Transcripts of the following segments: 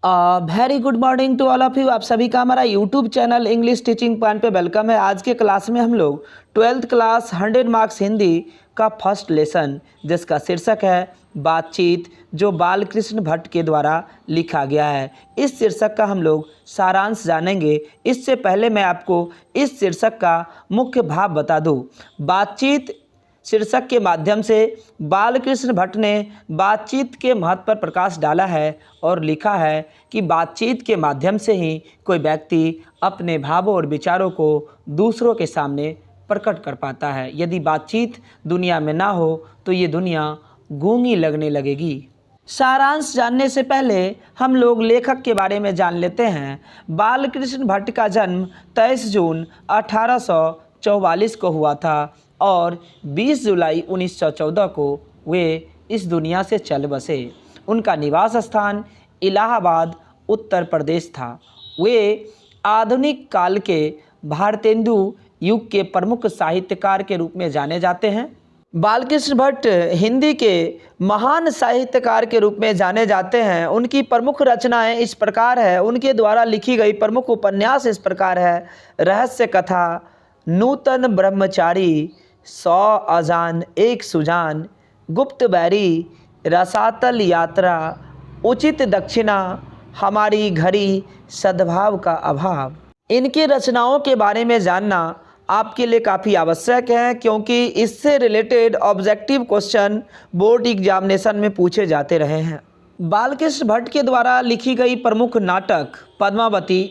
Very good morning to all of you. आप सभी का हमारा YouTube channel English teaching point पे वेलकम है। आज के क्लास में हम लोग 12th क्लास 100 मार्क्स हिंदी का फर्स्ट लेसन जिसका शीर्षक है बातचीत, जो बालकृष्ण भट्ट के द्वारा लिखा गया है। इस शीर्षक का हम लोग सारांश जानेंगे। इससे पहले मैं आपको इस शीर्षक का मुख्य भाव बता दूं। बातचीत शीर्षक के माध्यम से बालकृष्ण भट्ट ने बातचीत के महत्व पर प्रकाश डाला है और लिखा है कि बातचीत के माध्यम से ही कोई व्यक्ति अपने भावों और विचारों को दूसरों के सामने प्रकट कर पाता है। यदि बातचीत दुनिया में ना हो तो ये दुनिया गूंगी लगने लगेगी। सारांश जानने से पहले हम लोग लेखक के बारे में जान लेते हैं। बालकृष्ण भट्ट का जन्म 23 जून 1844 को हुआ था और 20 जुलाई 1914 को वे इस दुनिया से चल बसे। उनका निवास स्थान इलाहाबाद उत्तर प्रदेश था। वे आधुनिक काल के भारतेंदु युग के प्रमुख साहित्यकार के रूप में जाने जाते हैं। बालकृष्ण भट्ट हिंदी के महान साहित्यकार के रूप में जाने जाते हैं। उनकी प्रमुख रचनाएं इस प्रकार है, उनके द्वारा लिखी गई प्रमुख उपन्यास इस प्रकार है: रहस्य कथा, नूतन ब्रह्मचारी, 100 अजान एक सुजान, गुप्त बैरी, रसातल यात्रा, उचित दक्षिणा, हमारी घड़ी, सद्भाव का अभाव। इनकी रचनाओं के बारे में जानना आपके लिए काफ़ी आवश्यक है, क्योंकि इससे related objective question board examination में पूछे जाते रहे हैं। बालकृष्ण भट्ट के द्वारा लिखी गई प्रमुख नाटक पद्मावती,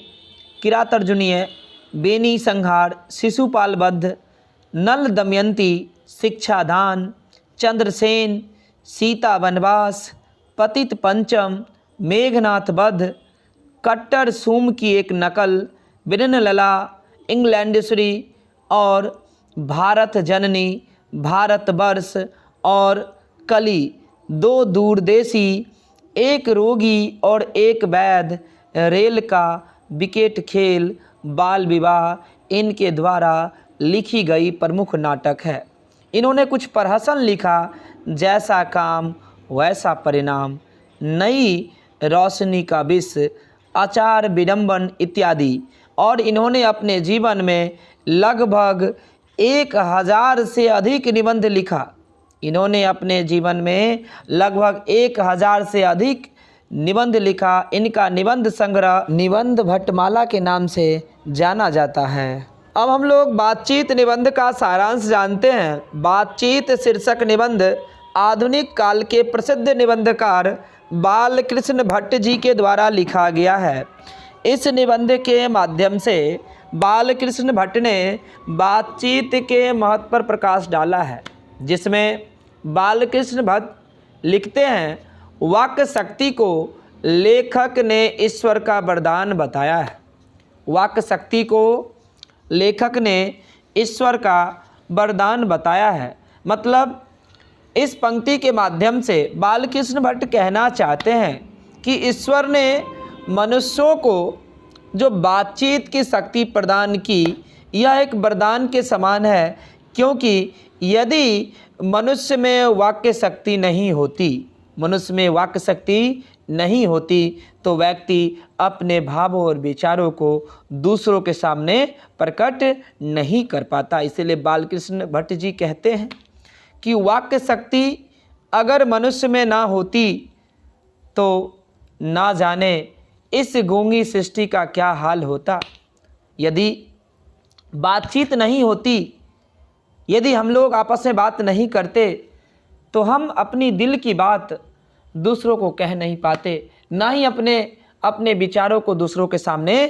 किरातार्जुनीय, बेनी संहार, शिशुपाल वध, नल दमयंती, शिक्षादान, चंद्रसेन, सीता वनवास, पतित पंचम, मेघनाथ वध, कट्टर सूम की एक नकल, विननलला, इंग्लैंडेश्वरी और भारत जननी, भारतवर्ष और कली, 2 दूरदेशी, एक रोगी और एक वैद, रेल का विकेट खेल, बाल विवाह इनके द्वारा लिखी गई प्रमुख नाटक है। इन्होंने कुछ प्रहसन लिखा, जैसा काम वैसा परिणाम, नई रोशनी का विष, आचार विडंबन इत्यादि। और इन्होंने अपने जीवन में लगभग 1000 से अधिक निबंध लिखा। इन्होंने अपने जीवन में लगभग 1000 से अधिक निबंध लिखा। इनका निबंध संग्रह निबंध भट्टमाला के नाम से जाना जाता है। अब हम लोग बातचीत निबंध का सारांश जानते हैं। बातचीत शीर्षक निबंध आधुनिक काल के प्रसिद्ध निबंधकार बालकृष्ण भट्ट जी के द्वारा लिखा गया है। इस निबंध के माध्यम से बालकृष्ण भट्ट ने बातचीत के महत्व पर प्रकाश डाला है, जिसमें बालकृष्ण भट्ट लिखते हैं, वाक्य शक्ति को लेखक ने ईश्वर का वरदान बताया है। वाक्य शक्ति को लेखक ने ईश्वर का वरदान बताया है। मतलब इस पंक्ति के माध्यम से बालकृष्ण भट्ट कहना चाहते हैं कि ईश्वर ने मनुष्यों को जो बातचीत की शक्ति प्रदान की, यह एक वरदान के समान है, क्योंकि यदि मनुष्य में वाक्य शक्ति नहीं होती, तो व्यक्ति अपने भावों और विचारों को दूसरों के सामने प्रकट नहीं कर पाता। इसलिए बालकृष्ण भट्ट जी कहते हैं कि वाक्य शक्ति अगर मनुष्य में ना होती तो ना जाने इस गूंगी सृष्टि का क्या हाल होता। यदि बातचीत नहीं होती, यदि हम लोग आपस में बात नहीं करते, तो हम अपनी दिल की बात दूसरों को कह नहीं पाते, ना ही अपने विचारों को दूसरों के सामने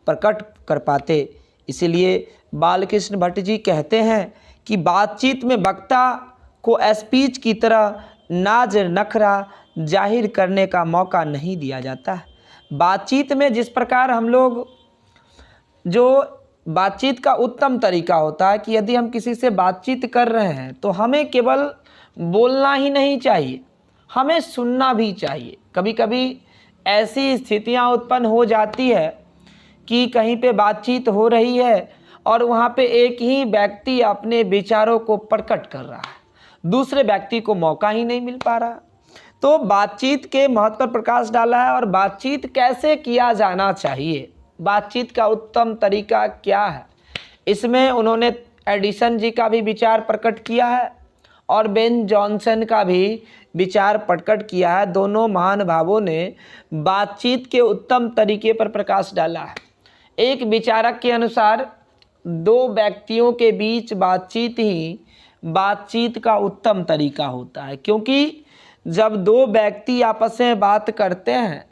प्रकट कर पाते। इसीलिए बालकृष्ण भट्ट जी कहते हैं कि बातचीत में वक्ता को स्पीच की तरह नाज नखरा जाहिर करने का मौका नहीं दिया जाता है। बातचीत में जिस प्रकार हम लोग, जो बातचीत का उत्तम तरीका होता है कि यदि हम किसी से बातचीत कर रहे हैं तो हमें केवल बोलना ही नहीं चाहिए, हमें सुनना भी चाहिए। कभी कभी ऐसी स्थितियां उत्पन्न हो जाती है कि कहीं पे बातचीत हो रही है और वहाँ पे एक ही व्यक्ति अपने विचारों को प्रकट कर रहा है, दूसरे व्यक्ति को मौका ही नहीं मिल पा रहा। तो बातचीत के महत्व पर प्रकाश डाला है और बातचीत कैसे किया जाना चाहिए, बातचीत का उत्तम तरीका क्या है, इसमें उन्होंने एडिसन जी का भी विचार प्रकट किया है और बेन जॉनसन का भी विचार प्रकट किया है। दोनों महानुभावों ने बातचीत के उत्तम तरीके पर प्रकाश डाला है। एक विचारक के अनुसार दो व्यक्तियों के बीच बातचीत ही बातचीत का उत्तम तरीका होता है, क्योंकि जब दो व्यक्ति आपस में बात करते हैं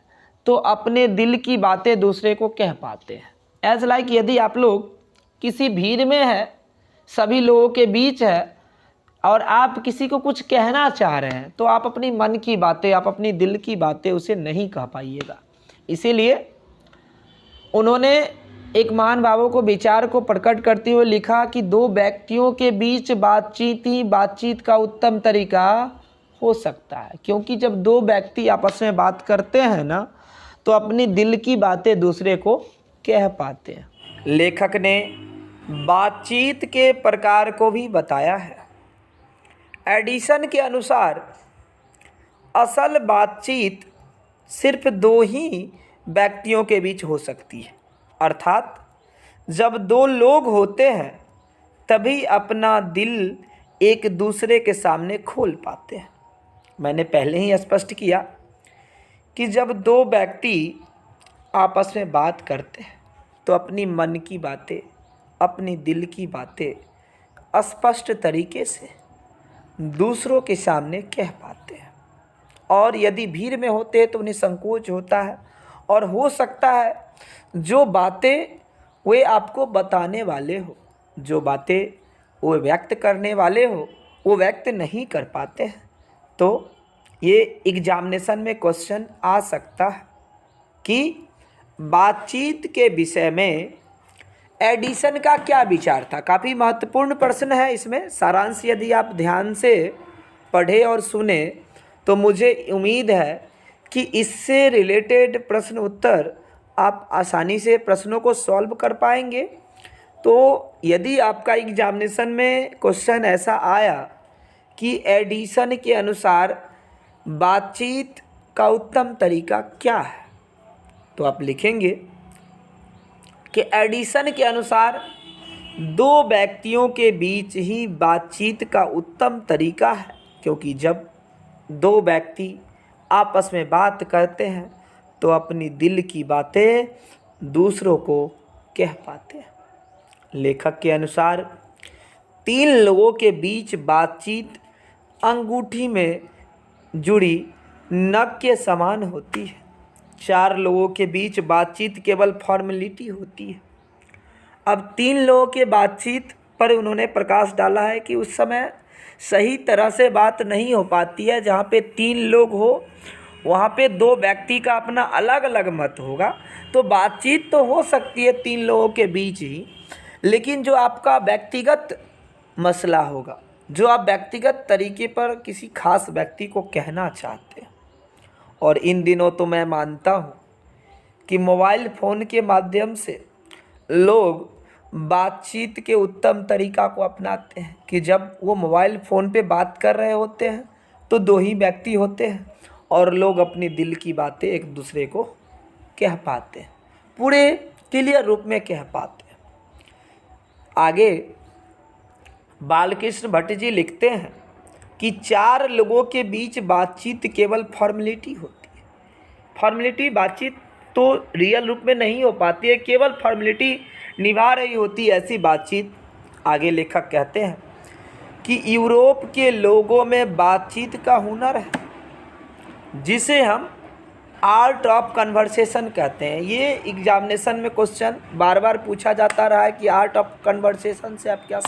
तो अपने दिल की बातें दूसरे को कह पाते हैं। एज लाइक यदि आप लोग किसी भीड़ में है, सभी लोगों के बीच है और आप किसी को कुछ कहना चाह रहे हैं तो आप अपनी मन की बातें, आप अपनी दिल की बातें उसे नहीं कह पाइएगा। इसीलिए उन्होंने एक महानुभावों को विचार को प्रकट करते हुए लिखा कि दो व्यक्तियों के बीच बातचीत ही बातचीत का उत्तम तरीका हो सकता है, क्योंकि जब दो व्यक्ति आपस में बात करते हैं ना तो अपनी दिल की बातें दूसरे को कह पाते हैं। लेखक ने बातचीत के प्रकार को भी बताया है। एडिसन के अनुसार असल बातचीत सिर्फ दो ही व्यक्तियों के बीच हो सकती है, अर्थात जब दो लोग होते हैं तभी अपना दिल एक दूसरे के सामने खोल पाते हैं। मैंने पहले ही स्पष्ट किया कि जब दो व्यक्ति आपस में बात करते हैं तो अपनी मन की बातें, अपनी दिल की बातें स्पष्ट तरीके से दूसरों के सामने कह पाते हैं। और यदि भीड़ में होते हैं तो उन्हें संकोच होता है और हो सकता है जो बातें वे आपको बताने वाले हो, जो बातें वो व्यक्त करने वाले हो, वो व्यक्त नहीं कर पाते हैं। तो ये एग्जामिनेशन में क्वेश्चन आ सकता है कि बातचीत के विषय में एडिसन का क्या विचार था। काफ़ी महत्वपूर्ण प्रश्न है। इसमें सारांश यदि आप ध्यान से पढ़े और सुने तो मुझे उम्मीद है कि इससे रिलेटेड प्रश्न उत्तर आप आसानी से प्रश्नों को सॉल्व कर पाएंगे। तो यदि आपका एग्जामिनेशन में क्वेश्चन ऐसा आया कि एडिसन के अनुसार बातचीत का उत्तम तरीका क्या है, तो आप लिखेंगे कि एडिसन के अनुसार दो व्यक्तियों के बीच ही बातचीत का उत्तम तरीका है, क्योंकि जब दो व्यक्ति आपस में बात करते हैं तो अपनी दिल की बातें दूसरों को कह पाते हैं। लेखक के अनुसार तीन लोगों के बीच बातचीत अंगूठी में जुड़ी नख के समान होती है। चार लोगों के बीच बातचीत केवल फॉर्मेलिटी होती है। अब तीन लोगों के बातचीत पर उन्होंने प्रकाश डाला है कि उस समय सही तरह से बात नहीं हो पाती है। जहाँ पे तीन लोग हो वहाँ पे दो व्यक्ति का अपना अलग अलग मत होगा, तो बातचीत तो हो सकती है तीन लोगों के बीच ही, लेकिन जो आपका व्यक्तिगत मसला होगा, जो आप व्यक्तिगत तरीके पर किसी खास व्यक्ति को कहना चाहते हैं, और इन दिनों तो मैं मानता हूँ कि मोबाइल फ़ोन के माध्यम से लोग बातचीत के उत्तम तरीका को अपनाते हैं कि जब वो मोबाइल फ़ोन पे बात कर रहे होते हैं तो दो ही व्यक्ति होते हैं और लोग अपनी दिल की बातें एक दूसरे को कह पाते हैं, पूरे क्लियर रूप में कह पाते हैं। आगे बालकृष्ण भट्ट जी लिखते हैं कि चार लोगों के बीच बातचीत केवल फॉर्मेलिटी होती है। फॉर्मेलिटी बातचीत तो रियल रूप में नहीं हो पाती है, केवल फॉर्मेलिटी निभा रही होती है ऐसी बातचीत। आगे लेखक कहते हैं कि यूरोप के लोगों में बातचीत का हुनर है, जिसे हम आर्ट ऑफ कन्वर्सेशन कहते हैं। ये एग्जामिनेशन में क्वेश्चन बार बार पूछा जाता रहा है कि आर्ट ऑफ कन्वर्सेशन से आप क्या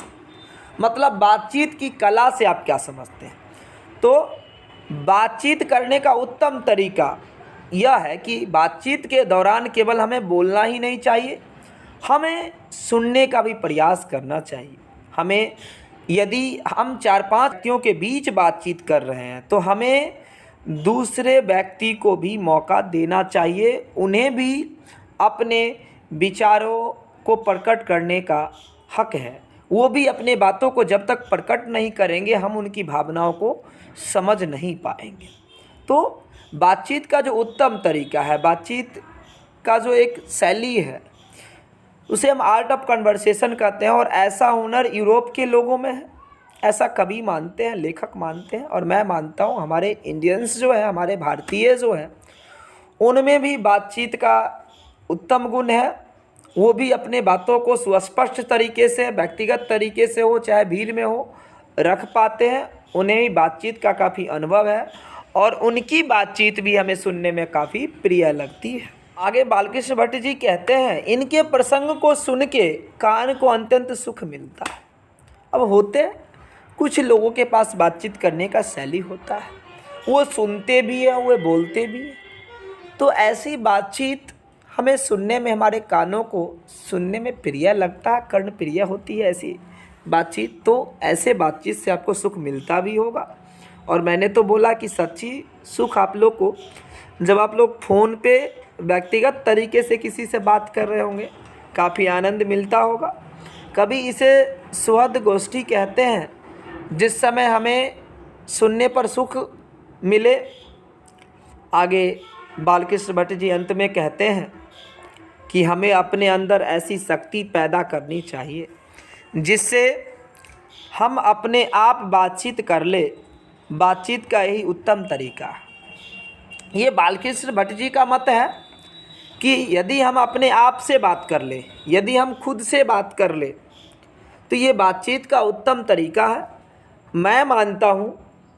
मतलब बातचीत की कला से आप क्या समझते हैं। तो बातचीत करने का उत्तम तरीका यह है कि बातचीत के दौरान केवल हमें बोलना ही नहीं चाहिए, हमें सुनने का भी प्रयास करना चाहिए। हमें यदि हम चार पांच व्यक्तियों के बीच बातचीत कर रहे हैं तो हमें दूसरे व्यक्ति को भी मौका देना चाहिए, उन्हें भी अपने विचारों को प्रकट करने का हक है। वो भी अपने बातों को जब तक प्रकट नहीं करेंगे हम उनकी भावनाओं को समझ नहीं पाएंगे। तो बातचीत का जो उत्तम तरीका है, बातचीत का जो एक शैली है, उसे हम आर्ट ऑफ कन्वर्सेशन कहते हैं। और ऐसा हुनर यूरोप के लोगों में है, ऐसा कवि मानते हैं, लेखक मानते हैं, और मैं मानता हूँ हमारे इंडियंस जो है, हमारे भारतीय जो हैं, उनमें भी बातचीत का उत्तम गुण है। वो भी अपने बातों को सुस्पष्ट तरीके से, व्यक्तिगत तरीके से हो चाहे भीड़ में हो, रख पाते हैं। उन्हें भी बातचीत का काफ़ी अनुभव है और उनकी बातचीत भी हमें सुनने में काफ़ी प्रिय लगती है। आगे बालकृष्ण भट्ट जी कहते हैं, इनके प्रसंग को सुन के कान को अत्यंत सुख मिलता है। अब होते कुछ लोगों के पास बातचीत करने का शैली होता है, वो सुनते भी हैं, वो बोलते भी हैं, तो ऐसी बातचीत हमें सुनने में, हमारे कानों को सुनने में प्रिय लगता है, कर्ण प्रिय होती है ऐसी बातचीत। तो ऐसे बातचीत से आपको सुख मिलता भी होगा। और मैंने तो बोला कि सच्ची सुख आप लोग को जब आप लोग फ़ोन पे व्यक्तिगत तरीके से किसी से बात कर रहे होंगे, काफ़ी आनंद मिलता होगा। कभी इसे सुहृद गोष्ठी कहते हैं, जिस समय हमें सुनने पर सुख मिले। आगे बालकृष्ण भट्ट जी अंत में कहते हैं कि हमें अपने अंदर ऐसी शक्ति पैदा करनी चाहिए जिससे हम अपने आप बातचीत कर ले। बातचीत का यही उत्तम तरीका है। ये बालकृष्ण भट्ट जी का मत है कि यदि हम अपने आप से बात कर ले, यदि हम खुद से बात कर ले, तो ये बातचीत का उत्तम तरीका है। मैं मानता हूँ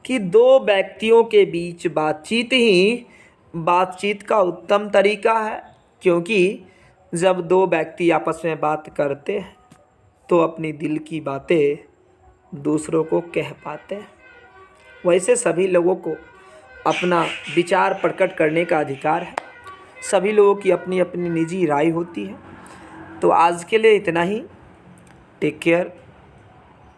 कि दो व्यक्तियों के बीच बातचीत ही बातचीत का उत्तम तरीका है, क्योंकि जब दो व्यक्ति आपस में बात करते हैं तो अपनी दिल की बातें दूसरों को कह पाते हैं। वैसे सभी लोगों को अपना विचार प्रकट करने का अधिकार है, सभी लोगों की अपनी अपनी निजी राय होती है। तो आज के लिए इतना ही। टेक केयर,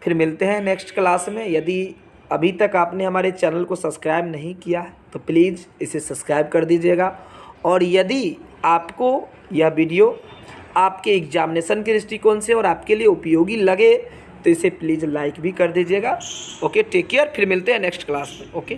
फिर मिलते हैं नेक्स्ट क्लास में। यदि अभी तक आपने हमारे चैनल को सब्सक्राइब नहीं किया है तो प्लीज़ इसे सब्सक्राइब कर दीजिएगा। और यदि आपको यह वीडियो आपके एग्जामिनेशन के दृष्टिकोण से और आपके लिए उपयोगी लगे तो इसे प्लीज़ लाइक भी कर दीजिएगा। ओके, टेक केयर, फिर मिलते हैं नेक्स्ट क्लास में। ओके।